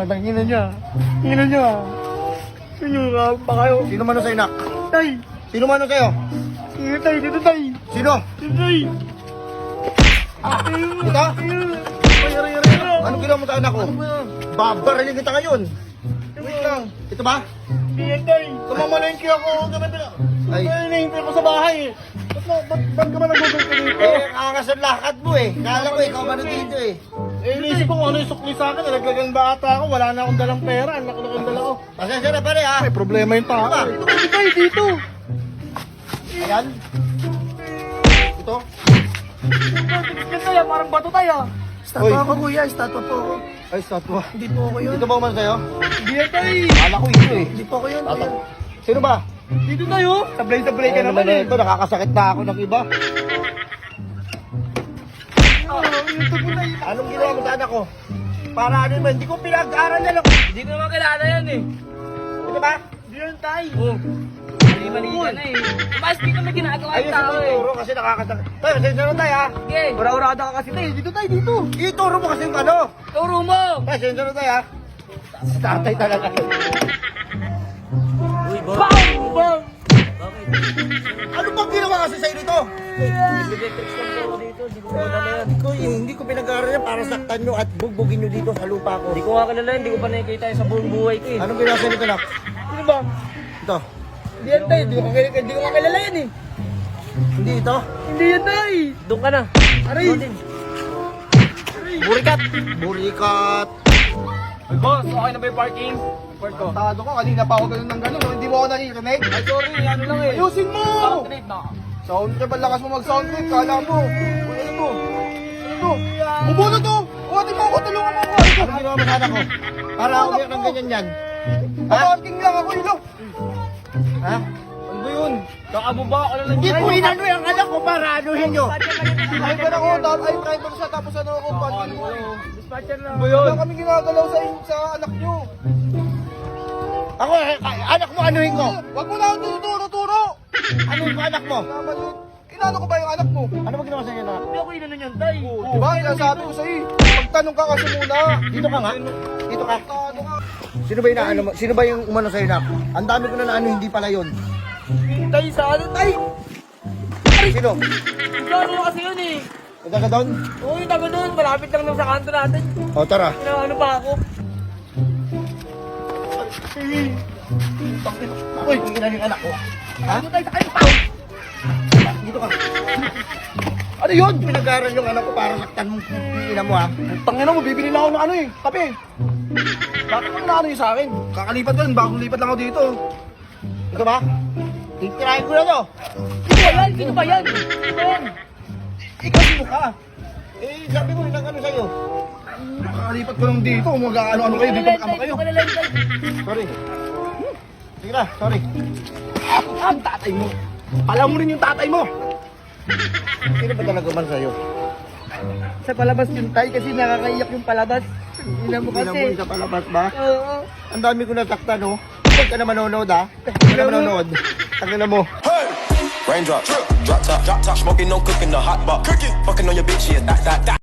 tangina niya. Tangina niya. Sino nga pa kayo? Sino mano sa'yo, nak? Tay! Sino mano sa'yo? Sino tay? Dito tay! Sino? Dito tay! Ito? Yari. Anong ginawa mo sa anak ko? Babaralin kita ngayon. Wait lang. Ito ba? Hindi yan tay. Tumamalengke ako. Ay. Ay, hinihintay ko sa bahay eh. Ba't ka ba nag-google dito? Eh, angas ang lakad mo eh. Kala ko ikaw mano dito eh. Eh, inisip ko kung ano yung sukli sa akin. Nalaglagan ba ata ako? Wala na akong dalang pera. Ang laki ng dala ko. Pasensya na pare ha. May problema yung tao. Diba? Ito kasi tayo dito. Ayan. Ito. Ito tayo, parang bato tayo. Uy. Statwa ako kuya, statwa po ako. Ay, statwa. Hindi po ako yun. Dito ba umano sa'yo? Hindi yan tayo. Kala ko ito eh. Hindi po ako yun. kuya. Sino ba? Dito tayo. Sablay ka naman eh. Ito, nakakasakit na ako ng iba. YouTube mo tayo. Anong ginawa mo sa anak ko? Para ano naman, hindi ko pinag-aaral na lang. Hindi ko naman kilala yan eh. Ito ba? Hindi yan tayo. Oo. Mali ka na eh. Mas dito may ginagawa Ayun yung sa tao eh. tuturo kasi nakakasakit. Tayo, pasensya na tayo ha. Sige, Ura-urada ka kasi tayo. Dito tayo, dito. Ituro mo kasi yung ano. turo mo. Pasensya na tayo ha. Si tatay talaga. Uy, boss. Bang! Bang! Bakit? Ano bang ginawa kasi sa'yo nito? Nag-text lang ako dito. Hindi ko kilala yan. Hindi ko pinag-aaral yan para saktan nyo at bugbugin nyo dito sa lupa ko. Hindi ko nga kilala yan. Hindi ko pa nakikita yan sa buong buhay ko eh. Anong ginawa sa'yo nito, nak? Ano ba? Ito. Hindi yan tayo. Hindi ko makilala yan eh. Hindi ito. Hindi yan tayo. Doon ka na. Aray! Burikat. Burikat. Ay, boss, okay na ba yung parking? Park ko. Tado ko. Kanina pa ako ganun ng ganun. Hindi mo ako naririnig. Ay, sorry. Ano lang eh. Ayusin mo! Sound trip na. Sound trip. Ang lakas mo mag-sound trip. Kala mo. Uy, ano to? Ano to? Bubuno to! Uwati mo ako. Tulungan mo ako. Anong ginawa mo sa anak ko? Para umiyak ng ganyan yan. Ha? Parking lang ako. Ilo. Ha? Ano ba yun? Baka mo ba? Ano lang Hindi ko inano yung anak ko para anuhin nyo. Ay, ba ako? Ay, driver siya. Tapos ano ako? Parking mo. Dispatcher lang. Wala kami ginagalaw sa anak nyo. Ako, anak mo anuhin ko. Wag mo na ako tuturo-turo. Anuhin ko anak mo. Tama yun. Inano ko ba yung anak mo? Ano ba ginawa sa inyo, nak? Hindi ako inano niyan, tay. Diba? Sinasabi ko sa'yo. Magtanong ka kasi muna. Dito ka nga. Dito ka. Magtanong ka. Sino ba yung naano mo? Sino ba yung umano sa'yo, nak? Ang dami ko na naano, hindi pala yun. Tay, sa ano, tay? Sino? Klaro kasi yun eh. Punta ka doon? Oo, yung taga doon. Malapit lang sa kanto natin. O, tara. Ano pa ako? Uy, kung ina yung anak ko. Ha? Ano tayo sa kayo? Dito ka. Ano yun? Pinag-aaral yung anak ko para saktan mo. Ina mo, ha? Tangina mo, bibili lang ako ng ano eh. Kape. Bakit mo na ano yung sa akin? Kakalipat ko yun, bagong lipat lang ako dito. Ito ba? Titirahin ko na to. Sino ba yan? Sino ba yan? Sino ba yan? Ikaw sino ka? Eh, sabi ko, ilang ano sa'yo? Kakalipat ko lang dito, mag-ano-ano kayo, dito mag-ama kayo. Sorry. Sige na, sorry. Ang tatay mo. Pala mo rin yung tatay mo. Sino ba talaga man sa'yo? Sa palabas yung tay kasi nakakaiyak yung palabas. Ina mo Hindi na mo kasi. isa palabas ba? Oo. Ang dami ko nasaktan, oh. Huwag ka na manonood, ha? Huwag ka na manonood. Tangina mo. Raindrop, drop top, smoking, no cooking, the hot box. Cooking, fucking on your bitch, yeah, that.